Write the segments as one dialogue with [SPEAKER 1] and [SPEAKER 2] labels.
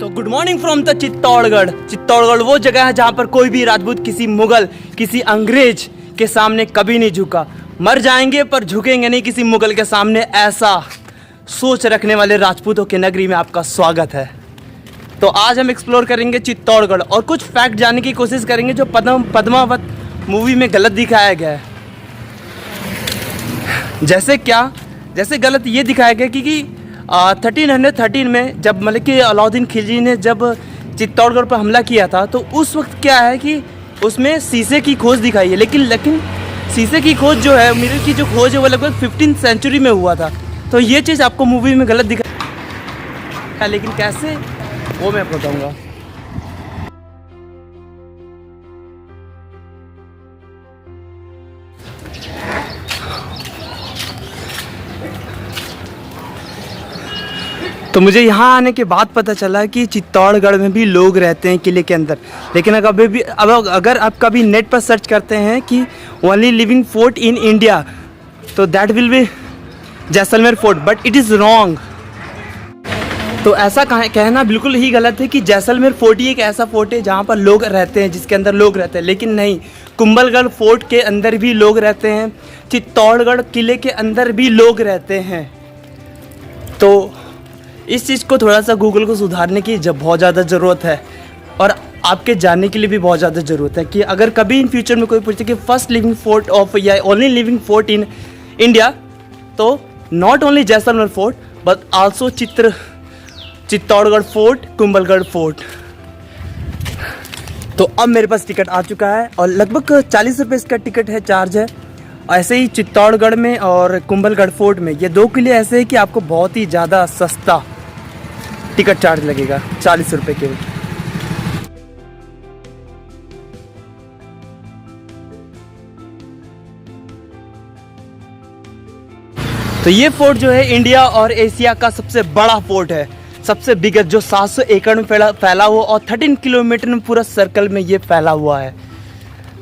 [SPEAKER 1] तो good morning from the Chittorgarh. Chittorgarh वो जगह है जहाँ पर कोई भी राजपूत किसी मुगल किसी अंग्रेज के सामने कभी नहीं झुका। मर जाएंगे पर झुकेंगे नहीं किसी मुगल के सामने, ऐसा सोच रखने वाले राजपूतों के नगरी में आपका स्वागत है। तो आज हम एक्सप्लोर करेंगे चित्तौड़गढ़ और कुछ फैक्ट जानने की कोशिश करेंगे जो पद्मावत मूवी में गलत दिखाया गया है। जैसे गलत ये दिखाया गया कि 1313 में जब मतलब कि अलाउद्दीन खिलजी ने जब चित्तौड़गढ़ पर हमला किया था तो उस वक्त क्या है कि उसमें शीशे की खोज दिखाई है, लेकिन शीशे की खोज जो है, मिरर की जो खोज है वो लगभग 15th सेंचुरी में हुआ था। तो ये चीज़ आपको मूवी में गलत दिखा, लेकिन कैसे वो मैं बताऊँगा। तो मुझे यहाँ आने के बाद पता चला कि चित्तौड़गढ़ में भी लोग रहते हैं किले के अंदर, लेकिन अगर आप कभी नेट पर सर्च करते हैं कि only living fort in India तो that will be Jaisalmer fort, but it is wrong. तो ऐसा कहना बिल्कुल ही गलत है कि जैसलमेर फोर्ट ही एक ऐसा फोर्ट है जहाँ पर लोग रहते हैं, जिसके अंदर लोग रहते हैं, लेकिन नहीं, कुंभलगढ़ फोर्ट के अंदर भी लोग रहते हैं, चित्तौड़गढ़ किले के अंदर भी लोग रहते हैं। तो इस चीज़ को थोड़ा सा गूगल को सुधारने की बहुत ज़्यादा ज़रूरत है और आपके जानने के लिए भी बहुत ज़्यादा ज़रूरत है कि अगर कभी इन फ्यूचर में कोई पूछे कि फर्स्ट लिविंग फोर्ट ऑफ या only living fort in India, तो not only Jaisalmer fort but also Chittorgarh fort, Kumbhalgarh fort. तो अब मेरे पास टिकट आ चुका है और लगभग 40 रुपये इसका टिकट है, चार्ज है। ऐसे ही चित्तौड़गढ़ में और कुंभलगढ़ फोर्ट में ये दो किले ऐसे हैं कि आपको बहुत ही ज़्यादा सस्ता टिकट चार्ज लगेगा, 40 रुपये केवल। तो ये फोर्ट जो है इंडिया और एशिया का सबसे बड़ा फोर्ट है, सबसे बिगेस्ट, जो 700 एकड़ में फैला हुआ और 13 किलोमीटर में पूरा सर्कल में ये फैला हुआ है।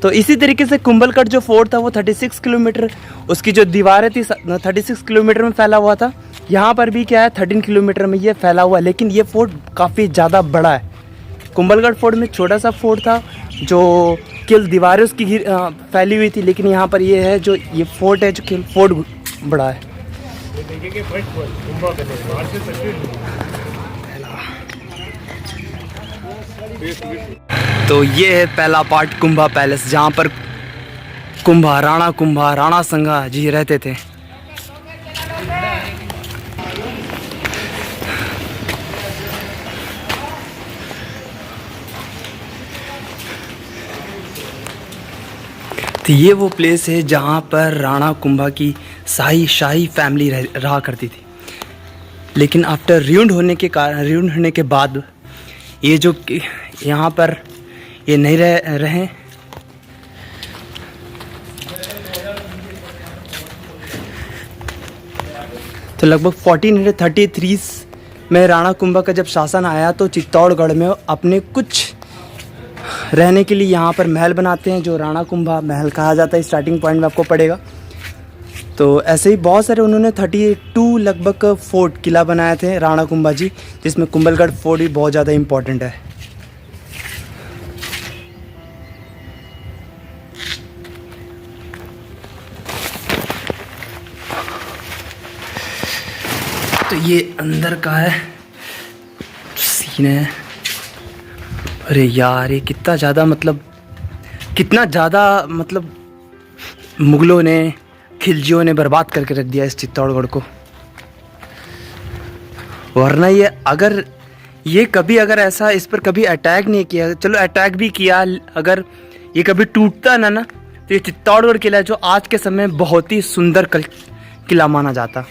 [SPEAKER 1] तो इसी तरीके से कुंभलगढ़ जो फोर्ट था वो 36 किलोमीटर, उसकी जो दीवारें थी 36 किलोमीटर में फैला हुआ था। यहाँ पर भी क्या है 13 किलोमीटर में ये फैला हुआ है, लेकिन ये फोर्ट काफ़ी ज़्यादा बड़ा है। कुंभलगढ़ फोर्ट में छोटा सा फोर्ट था जो केवल दीवारें उसकी फैली हुई थी, लेकिन यहाँ पर ये है जो ये फोर्ट है जो केवल फोर्ट बड़ा है। तो ये है पहला पार्ट कुंभा पैलेस, जहाँ पर राणा संगा जी रहते थे। तो ये वो प्लेस है जहाँ पर राणा कुंभा की शाही फैमिली रहा करती थी, लेकिन आफ्टर रियूंड होने के बाद ये जो यहाँ पर ये नहीं रहे। तो लगभग 1433 में राणा कुंभा का जब शासन आया तो चित्तौड़गढ़ में अपने कुछ रहने के लिए यहाँ पर महल बनाते हैं, जो राणा कुंभा महल कहा जाता है। स्टार्टिंग पॉइंट में आपको पड़ेगा। तो ऐसे ही बहुत सारे उन्होंने 32 लगभग फोर्ट किला बनाए थे राणा कुंभा जी, जिसमें कुंभलगढ़ फोर्ट भी बहुत ज़्यादा इम्पोर्टेंट है। तो ये अंदर का है सीन है। अरे यार, ये कितना ज़्यादा मुगलों ने, खिलजियों ने बर्बाद करके रख दिया इस चित्तौड़गढ़ को। वरना ये कभी अगर ऐसा इस पर कभी अटैक नहीं किया, चलो अटैक भी किया, अगर ये कभी टूटता ना तो ये चित्तौड़गढ़ किला जो आज के समय बहुत ही सुंदर किला माना जाता।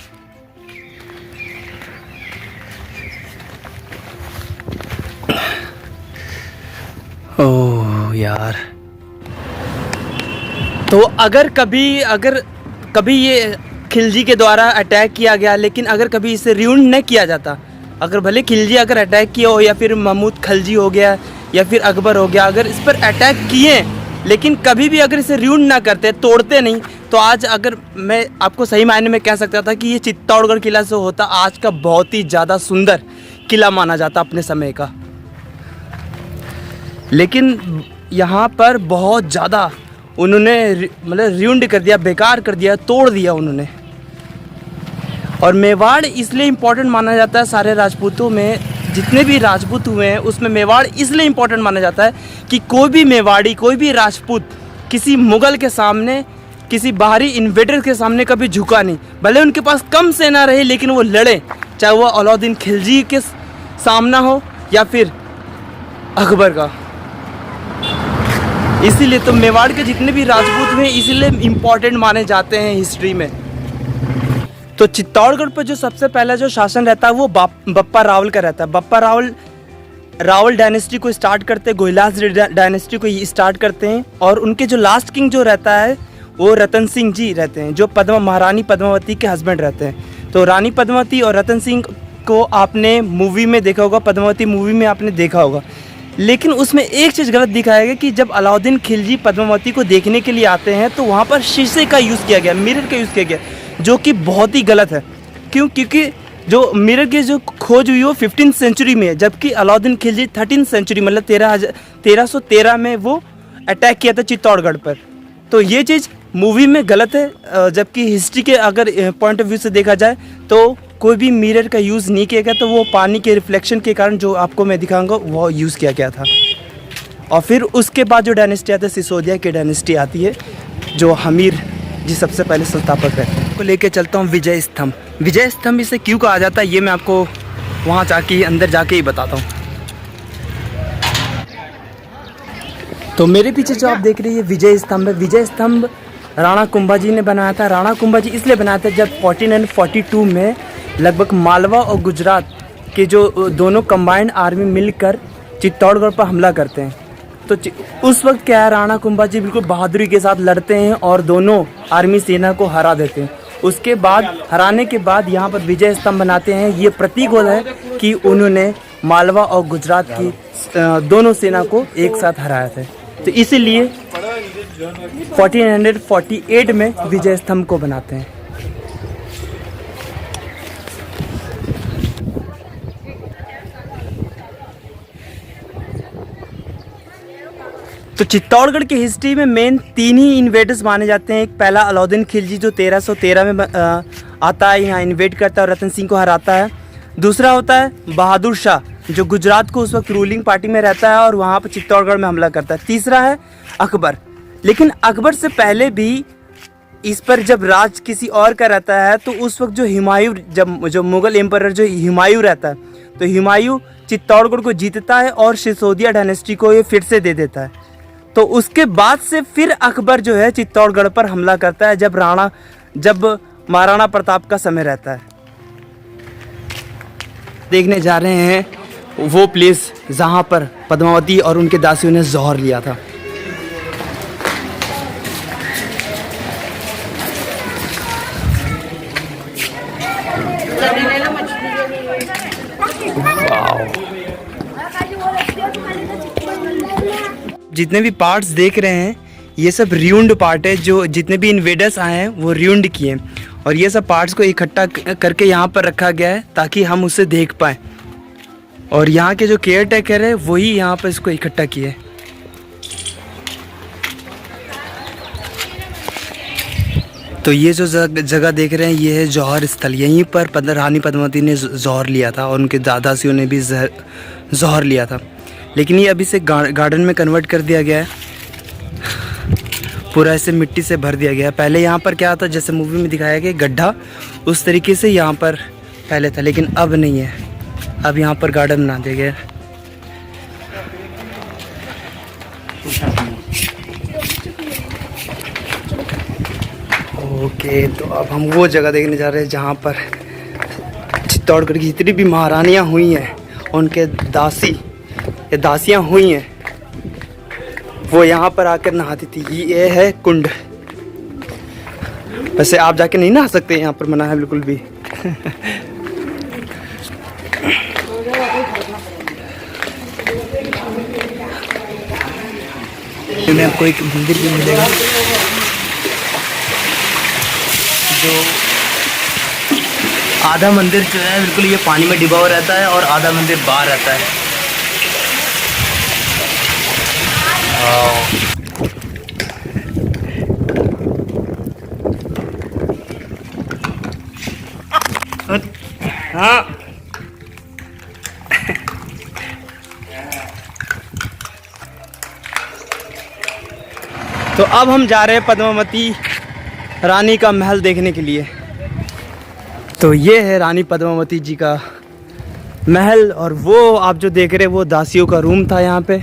[SPEAKER 1] ओह यार, तो अगर कभी ये खिलजी के द्वारा अटैक किया गया, लेकिन अगर कभी इसे रियूंड न किया जाता, अगर भले खिलजी अगर अटैक किया हो या फिर महमूद खलजी हो गया या फिर अकबर हो गया, अगर इस पर अटैक किए लेकिन कभी भी अगर इसे रियूंड ना करते, तोड़ते नहीं, तो आज अगर मैं आपको सही मायने में कह सकता था कि ये चित्तौड़गढ़ किला से होता आज का बहुत ही ज़्यादा सुंदर किला माना जाता अपने समय का। लेकिन यहाँ पर बहुत ज़्यादा उन्होंने मतलब रिउंड कर दिया, बेकार कर दिया, तोड़ दिया उन्होंने। और मेवाड़ इसलिए इम्पोर्टेंट माना जाता है, सारे राजपूतों में जितने भी राजपूत हुए हैं उसमें मेवाड़ इसलिए इम्पोर्टेंट माना जाता है कि कोई भी मेवाड़ी, कोई भी राजपूत किसी मुग़ल के सामने, किसी बाहरी इन्वेडर के सामने कभी झुका नहीं। भले उनके पास कम सेना रहे लेकिन वो लड़े, चाहे वो अलाउद्दीन खिलजी के सामना हो या फिर अकबर का। इसीलिए तो मेवाड़ के जितने भी राजपूत हुए इसीलिए इम्पोर्टेंट माने जाते हैं हिस्ट्री में। तो चित्तौड़गढ़ पर जो सबसे पहला जो शासन रहता है वो बप्पा रावल का रहता है। बप्पा रावल डायनेस्टी को स्टार्ट करते हैं, गोहिलास डायनेस्टी को स्टार्ट करते हैं। और उनके जो लास्ट किंग जो रहता है वो रतन सिंह जी रहते हैं, जो महारानी पद्मावती के हस्बैंड रहते हैं। तो रानी पद्मावती और रतन सिंह को आपने मूवी में देखा होगा, पद्मावती मूवी में आपने देखा होगा। लेकिन उसमें एक चीज़ गलत दिखाया गया कि जब अलाउद्दीन खिलजी पद्मावती को देखने के लिए आते हैं तो वहाँ पर शीशे का यूज़ किया गया, मिरर का यूज़ किया गया, जो कि बहुत ही गलत है। क्योंकि जो मिरर की जो खोज हुई वो 15th सेंचुरी में है, जबकि अलाउद्दीन खिलजी 13th सेंचुरी मतलब 1313 में वो अटैक किया था चित्तौड़गढ़ पर। तो ये चीज़ मूवी में गलत है, जबकि हिस्ट्री के अगर पॉइंट ऑफ व्यू से देखा जाए तो कोई भी मिरर का यूज़ नहीं किया गया। तो वो पानी के रिफ्लेक्शन के कारण जो आपको मैं दिखाऊंगा वो यूज़ किया गया था। और फिर उसके बाद जो डायनेस्टी आती है सिसोदिया की डायनेस्टी आती है, जो हमीर जी सबसे पहले संस्थापक रहते हैं। को लेके चलता हूँ विजय स्तंभ। विजय स्तंभ इसे क्यों कहा जाता है ये मैं आपको वहाँ जाके अंदर जाके ही बताता हूँ। तो मेरे पीछे जो आप देख रहे हैं ये विजय स्तंभ है। विजय स्तंभ राणा कुंभा जी ने बनाया था। राणा कुंभा जी इसलिए बनाया था जब 1442 में लगभग मालवा और गुजरात के जो दोनों कंबाइंड आर्मी मिलकर चित्तौड़गढ़ पर हमला करते हैं। तो उस वक्त क्या है, राणा कुंभा जी बिल्कुल बहादुरी के साथ लड़ते हैं और दोनों आर्मी सेना को हरा देते हैं। उसके बाद हराने के बाद यहाँ पर विजय स्तंभ बनाते हैं। ये प्रतीक होता है कि उन्होंने मालवा और गुजरात की दोनों सेना को एक साथ हराया था। तो इसीलिए 1448 में विजय स्तंभ को बनाते हैं। तो चित्तौड़गढ़ की हिस्ट्री में मेन 3 ही इन्वेडर्स माने जाते हैं। एक पहला अलाउद्दीन खिलजी जो 1313 में आता है, यहाँ इन्वेड करता है और रतन सिंह को हराता है। दूसरा होता है बहादुर शाह जो गुजरात को उस वक्त रूलिंग पार्टी में रहता है और वहाँ पर चित्तौड़गढ़ में हमला करता है। तीसरा है अकबर। लेकिन अकबर से पहले भी इस पर जब राज किसी और का रहता है तो उस वक्त जो हुमायूं, जो मुग़ल एम्परर जो हुमायूं रहता है, तो हुमायूं चित्तौड़गढ़ को जीतता है और सिसोदिया डायनेस्टी को ये फिर से दे देता है। तो उसके बाद से फिर अकबर जो है चित्तौड़गढ़ पर हमला करता है जब महाराणा प्रताप का समय रहता है। देखने जा रहे हैं वो प्लेस जहाँ पर पद्मावती और उनके दासियों ने जौहर लिया था। जितने भी पार्ट्स देख रहे हैं ये सब रियूंड पार्ट है। जो जितने भी इन्वेडर्स आए हैं वो रियूंड किए हैं और ये सब पार्ट्स को इकट्ठा करके यहाँ पर रखा गया है ताकि हम उसे देख पाएँ। और यहाँ के जो केयर टेकर है वही यहाँ पर इसको इकट्ठा किए। तो ये जो जगह देख रहे हैं ये है जौहर स्थल। यहीं पर रानी पद्मावती ने जौहर लिया था और उनके दादासियों ने भी जौहर लिया था। लेकिन ये अभी से गार्डन में कन्वर्ट कर दिया गया है, पूरा ऐसे मिट्टी से भर दिया गया है। पहले यहाँ पर क्या था, जैसे मूवी में दिखाया गया गड्ढा, उस तरीके से यहाँ पर पहले था, लेकिन अब नहीं है। अब यहाँ पर गार्डन बना दिया गया है। ओके, तो अब हम वो जगह देखने जा रहे हैं जहाँ पर चित्तौड़गढ़ की जितनी भी महारानियाँ हुई हैं, उनके दासियाँ हुई हैं, वो यहाँ पर आकर नहाती थी। ये है कुंड। वैसे आप जाके नहीं नहा सकते, यहाँ पर मना है बिल्कुल भी। में आपको एक मंदिर भी मिलेगा जो आधा मंदिर जो है बिल्कुल ये पानी में डूबा हुआ रहता है और आधा मंदिर बाहर रहता है। हाँ। तो अब हम जा रहे हैं पद्मावती रानी का महल देखने के लिए। तो ये है रानी पद्मावती जी का महल, और वो आप जो देख रहे हैं वो दासियों का रूम था यहाँ पे।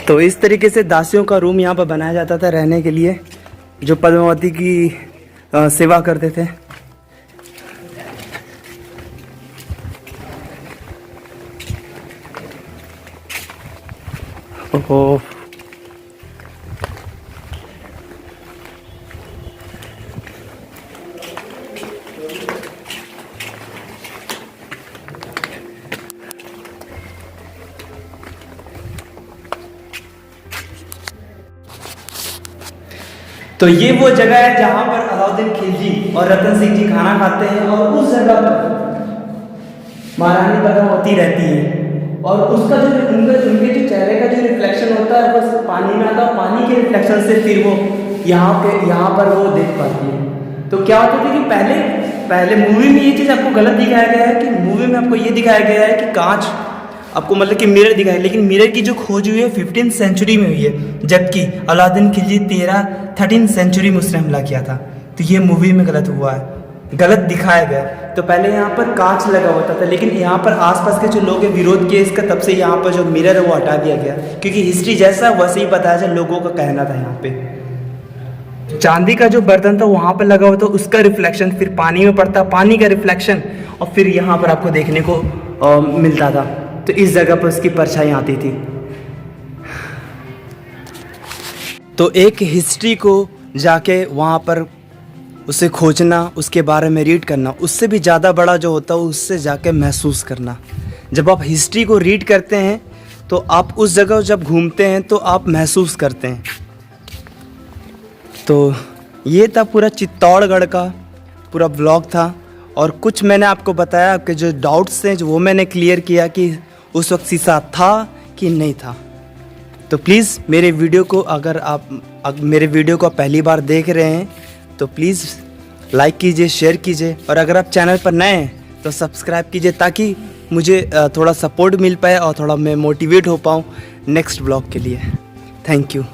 [SPEAKER 1] तो इस तरीके से दासियों का रूम यहाँ पर बनाया जाता था रहने के लिए, जो पद्मावती की सेवा करते थे। ओहो, तो ये वो जगह है जहाँ पर अलाउद्दीन खिलजी और रतन सिंह जी खाना खाते हैं, और उस जगह पर महारानी पद्मावती रहती है। और उसका जो उनके जो चेहरे का जो रिफ्लेक्शन होता है बस पानी में आता है, पानी के रिफ्लेक्शन से फिर वो यहाँ पर वो देख पाती है। तो क्या होता था कि पहले मूवी में ये चीज़ आपको गलत दिखाया गया है कि मूवी में आपको ये दिखाया गया है कि कांच आपको मतलब कि मिरर दिखाया, लेकिन मिरर की जो खोज हुई है 15th सेंचुरी में हुई है, जबकि अलाउद्दीन खिलजी 13th सेंचुरी में उसने हमला किया था। तो ये मूवी में गलत हुआ है, गलत दिखाया गया। तो पहले यहाँ पर कांच लगा होता था, लेकिन यहाँ पर आसपास के जो लोग हैं विरोध किए इसका, तब से यहाँ पर जो मिरर है वो हटा दिया गया, क्योंकि हिस्ट्री जैसा वैसे ही बताया जाए, लोगों का कहना था। यहाँ पे चांदी का जो बर्तन था वहाँ पर लगा हुआ था, उसका रिफ्लेक्शन फिर पानी में पड़ता, पानी का रिफ्लेक्शन, और फिर यहाँ पर आपको देखने को मिलता था। तो इस जगह पर उसकी परछाई आती थी। तो एक हिस्ट्री को जाके वहाँ पर उसे खोजना, उसके बारे में रीड करना, उससे भी ज़्यादा बड़ा जो होता है उससे जाके महसूस करना। जब आप हिस्ट्री को रीड करते हैं तो आप उस जगह जब घूमते हैं तो आप महसूस करते हैं। तो ये था पूरा चित्तौड़गढ़ का पूरा ब्लॉग था, और कुछ मैंने आपको बताया, आपके जो डाउट्स थे जो वो मैंने क्लियर किया कि उस वक्त शीशा था कि नहीं था। तो प्लीज़ मेरे वीडियो को अगर मेरे वीडियो को पहली बार देख रहे हैं तो प्लीज़ लाइक कीजिए, शेयर कीजिए, और अगर आप चैनल पर नए हैं तो सब्सक्राइब कीजिए, ताकि मुझे थोड़ा सपोर्ट मिल पाए और थोड़ा मैं मोटिवेट हो पाऊँ नेक्स्ट ब्लॉग के लिए। Thank you.